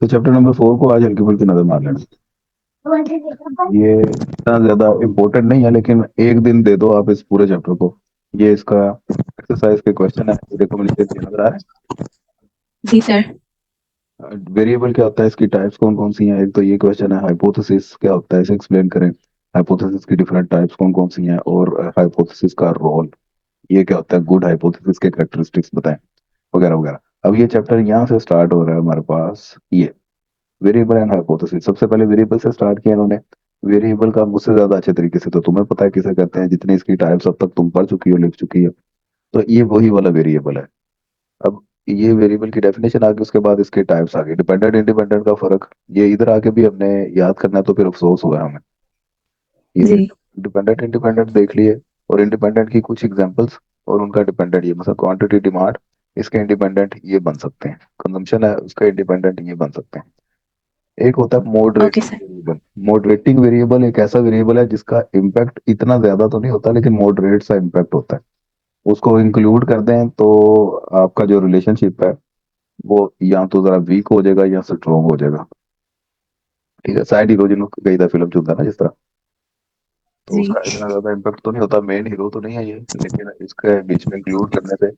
तो chapter number 4 को आज हल्की फुल्की नजर मार लेना। ये इतना ज्यादा इम्पोर्टेंट नहीं है, लेकिन एक दिन दे दो आप इस पूरे चैप्टर को। ये इसका एक्सरसाइज के क्वेश्चन है, देखो मुझे नजर आ रहा जी सर। है। वेरिएबल क्या होता है, इसकी टाइप्स कौन कौन सी हैं। एक तो ये क्वेश्चन है, हाइपोथेसिस क्या होता है, इसे एक्सप्लेन करें। हाइपोथेसिस की डिफरेंट टाइप्स कौन कौन सी हैं, और हाइपोथेसिस का रोल, ये क्या होता है, गुड हाइपोथेसिस के कैरेक्टरिस्टिक्स बताएं, वगैरह वगैरह। अब ये चैप्टर यहाँ से स्टार्ट हो रहा है हमारे पास, ये वेरिएबल एंड हाइपोथेसिस। सबसे पहले वेरिएबल से स्टार्ट किया इन्होंने। वेरिएबल का मुझसे ज्यादा अच्छे तरीके से तो तुम्हें पता है किसे कहते हैं, जितनी इसकी टाइप्स अब तक तुम पढ़ चुकी हो, लिख चुकी हो। तो ये वही वाला वेरिएबल है। अब ये वेरिएबल की डेफिनेशन आ गई, उसके बाद इसके टाइप्स आ गए, डिपेंडेंट इंडिपेंडेंट का फर्क। ये इधर आके भी हमने याद करना है, तो फिर अफसोस हुआ हमें। ये जी। डिपेंडेंट इंडिपेंडेंट देख लिए, और इंडिपेंडेंट की कुछ एग्जांपल्स, और उनका डिपेंडेंट, ये मतलब क्वांटिटी डिमांड, इसके इंडिपेंडेंट ये बन सकते हैं। कंजम्पशन है, उसका इंडिपेंडेंट ये बन सकते हैं। एक होता है okay moderating sir. Variable. Moderating variable एक ऐसा वेरिएबल है जिसका इम्पैक्ट इतना ज्यादा तो नहीं होता, लेकिन मॉडरेट सा इम्पैक्ट होता है। उसको इंक्लूड कर दें तो आपका जो रिलेशनशिप है वो या तो जरा वीक हो जाएगा या स्ट्रोंग हो जाएगा। ठीक है, साइड हीरो जिन्हों कई दफा फिल्म चलता है ना जिस तरह, तो जी। उसका इतना ज्यादा इम्पैक्ट तो नहीं होता, मेन हीरो तो नहीं है ये, लेकिन इसके बीच में इंक्लूड करने से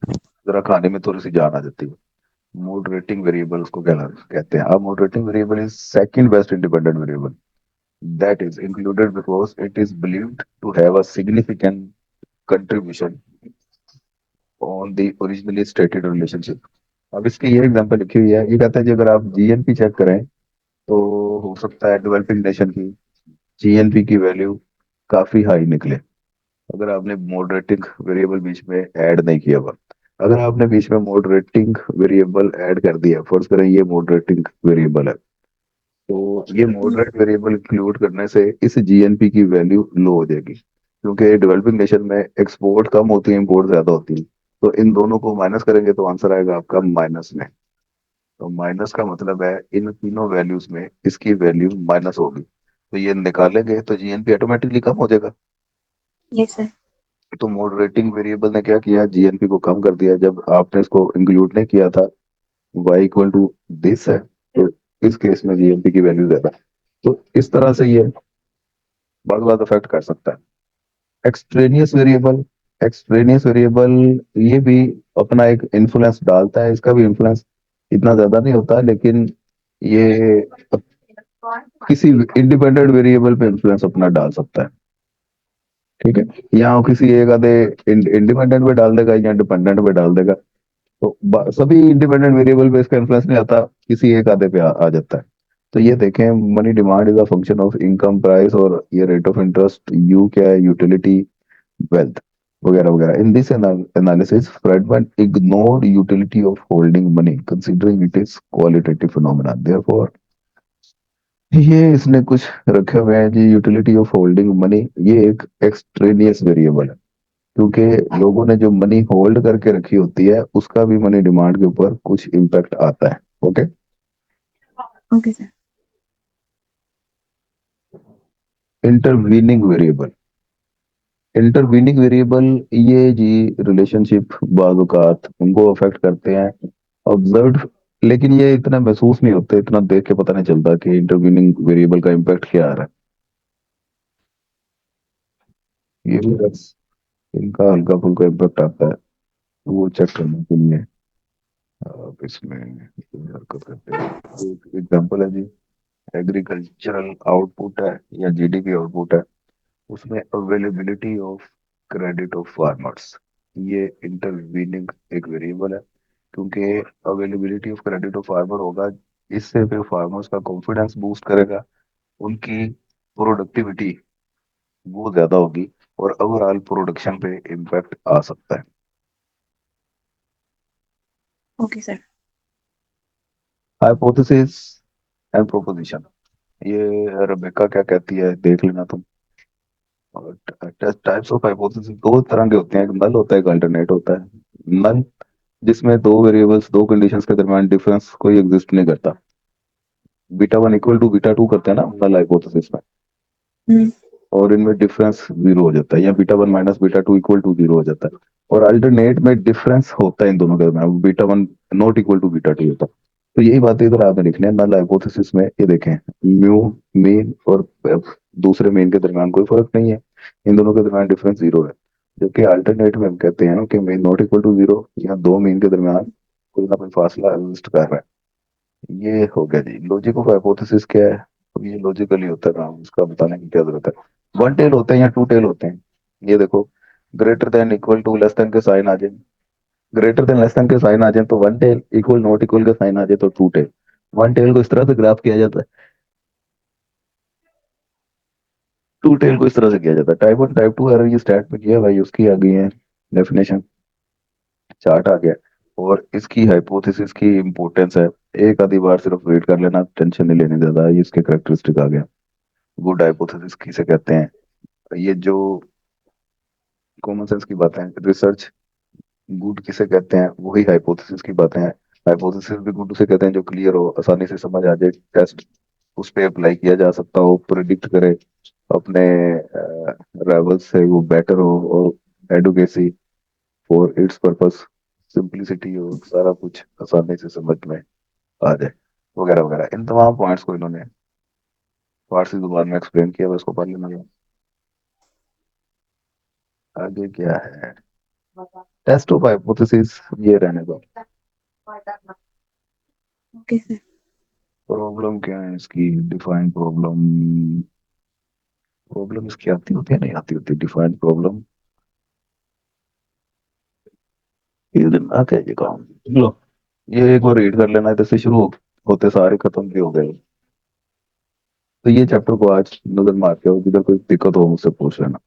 जरा कहानी में थोड़ी सी जान आ जाती है। मॉडरेटिंग वेरिएबल उसको कहते हैं। अब moderating variable is second best independent variable, that is included because it is believed to have a significant contribution on the originally stated relationship। अब इसकी ये एग्जांपल लिखी हुई है, ये कहता है कि अगर आप जीएनपी चेक करें तो हो सकता है डेवलपिंग नेशन की जीएनपी की वैल्यू काफी हाई निकले, अगर आपने मॉडरेटिंग वेरिएबल बीच में ऐड नहीं किया हुआ। अगर आपने बीच में मॉडरेटिंग वेरिएबल ऐड कर दिया, फर्ज करें ये मॉडरेटिंग वेरिएबल है, तो ये मॉडरेट वेरिएबल इंक्लूड करने से इस जीएनपी की वैल्यू लो हो जाएगी, क्योंकि डेवलपिंग नेशन में एक्सपोर्ट कम होती है, इंपोर्ट ज्यादा होती है। तो इन दोनों को माइनस करेंगे तो आंसर आएगा आपका माइनस में। तो माइनस का मतलब है इन तीनों वैल्यूज में इसकी वैल्यू माइनस होगी, तो ये निकालेंगे तो जीएनपी ऑटोमेटिकली कम हो जाएगा। Yes sir. तो मॉडरेटिंग वेरिएबल ने क्या किया, जीएनपी को कम कर दिया जब आपने इसको इंक्लूड नहीं किया था। y इक्वल टू दिस है, तो इस केस में जीएनपी की वैल्यू ज्यादा। तो इस तरह से ये बहुत ज्यादा अफेक्ट कर सकता है। एक्सट्रेनियस वेरिएबल, एक्सट्रेनियस वेरिएबल ये भी अपना एक इन्फ्लुएंस डालता है, इसका भी इन्फ्लुएंस इतना ज्यादा नहीं होता, लेकिन ये किसी इंडिपेंडेंट वेरिएबल पे इन्फ्लुएंस अपना डाल सकता है। ठीक है, या वो किसी एक आधे इंडिपेंडेंट पे डाल देगा या डिपेंडेंट पे डाल देगा। तो सभी इंडिपेंडेंट वेरिएबल पे इसका इन्फ्लुएंस नहीं आता, किसी एक आधे पे आ जाता है। तो ये देखें, money demand is a function of income price, और ये रेट ऑफ इंटरेस्ट यू क्या है, यूटिलिटी, wealth, वगैरह वगैरह। In this analysis, Friedman ignored utility of holding money, considering it is qualitative phenomena. Therefore, ये इसने कुछ रखे हुए हैं जी, यूटिलिटी ऑफ होल्डिंग मनी, ये एक एक्सट्रेनियस वेरिएबल है, क्योंकि लोगों ने जो मनी होल्ड करके रखी होती है उसका भी मनी डिमांड के ऊपर कुछ इम्पैक्ट आता है। Okay. Okay sir. Intervening variable, intervening variable ये जी रिलेशनशिप बाजुकात उनको अफेक्ट करते हैं, ऑब्जर्व, लेकिन ये इतना महसूस नहीं होते, इतना देख के पता नहीं चलता कि इंटरवीनिंग वेरिएबल का इम्पैक्ट क्या आ रहा है। ये भी बस इनका हल्का फुल्का इम्पैक्ट आता है, तो वो चेक करने के लिए आप इसमें ये हरकत करते हैं। एक एग्जांपल है जी, एग्रीकल्चरल आउटपुट है या जीडीपी आउटपुट है, उसमें availability of credit of farmers, ये इंटरवीनिंग एक वेरिएबल है, क्योंकि availability of credit of farmer होगा, इससे फिर फार्मर्स का कॉन्फिडेंस बूस्ट करेगा, उनकी प्रोडक्टिविटी वो ज्यादा होगी, और ओवरऑल प्रोडक्शन पे इम्पैक्ट आ सकता है। Okay sir. Hypothesis and proposition, ये रेबेका क्या कहती है देख लेना तुम। टाइप्स ऑफ हाइपोथेसिस दो तरह के होते हैं, एक नल होता है, एक अल्टरनेट होता है। नल जिसमें दो वेरिएबल्स, दो कंडीशंस के दरमियान डिफरेंस कोई एग्जिस्ट नहीं करता, beta one equal to beta two करते हैं ना नल हाइपोथेसिस में, हम्म। और इनमें डिफरेंस जीरो हो जाता है, या beta one minus beta two equal to zero हो जाता है। और अल्टरनेट में डिफरेंस होता है इन दोनों के दरमियान, beta one not equal to beta two होता है। तो यही बातें इधर आपने लिखनी है नल हाइपोथेसिस में। ये देखें, म्यू मेन और दूसरे मेन के दरमियान कोई फर्क नहीं है, इन दोनों के दरमियान डिफरेंस जीरो है। जबकि अल्टरनेट में हम कहते हैं कि mean not equal to zero, यहाँ दो मेन के दरमियान कोई ना कोई फासला एग्जिस्ट कर रहा है। ये हो गया जी। लॉजिक ऑफ हाइपोथेसिस क्या है? तो ये लॉजिकली होता है काम, इसका बताने की क्या जरूरत है। वन टेल होते हैं या टू टेल होते हैं? ये देखो, greater than equal to less than के साइन आ जाए, ग्रेटर देन लेस देन के साइन आ जाए तो one tail, equal not equal का साइन आ जाए तो टू टेल। वन टेल को इस तरह से ग्राफ किया जाता है, टू टेल को इस तरह से किया जाता है। Type one type two error ये स्टैट में किया भाई, उसकी आ गई है डेफिनेशन, चार्ट आ गया। और इसकी हाइपोथेसिस की इंपॉर्टेंस है, एक आधी बार सिर्फ रीड कर लेना, टेंशन नहीं लेने ज्यादा, ये इसके करेक्टरिस्टिक आ गया। गुड हाइपोथेसिस किसे कहते हैं? ये जो कॉमन सेंस की बातें हैं, रिसर्च गुड किसे कहते हैं? वही हाइपोथेसिस की बातें हैं। हाइपोथेसिस भी गुड उसे कहते हैं जो क्लियर हो, आसानी से समझ आ जाए, टेस्ट उस पे अप्लाई किया जा सकता हो, प्रिडिक्ट करे अपने राइवल्स से वो बेटर हो, और adequacy for its purpose, simplicity हो, सारा कुछ आसानी से समझ में आ जाए, वगैरह वगैरह। इन तमाम पॉइंट्स को इन्होंने फारसी जुबान में एक्सप्लेन किया, बस उसको पढ़ लेना है। आगे क्या है? टेस्ट ऑफ हाइपोथेसिस ये रहने दो। Okay sir. प्रॉब्लम क्या है इसकी? Define problem. प्रॉब्लम इसकी आती होती है नहीं आती होती डिफाइन प्रॉब्लम? एक दिन आते हैं ये काम। लो, ये एक बार रीड कर लेना, इधर से शुरू होते सारे खत्म भी हो गए। तो ये चैप्टर को आज नजर मार के, जिधर कोई दिक्कत हो मुझसे पूछ लेना।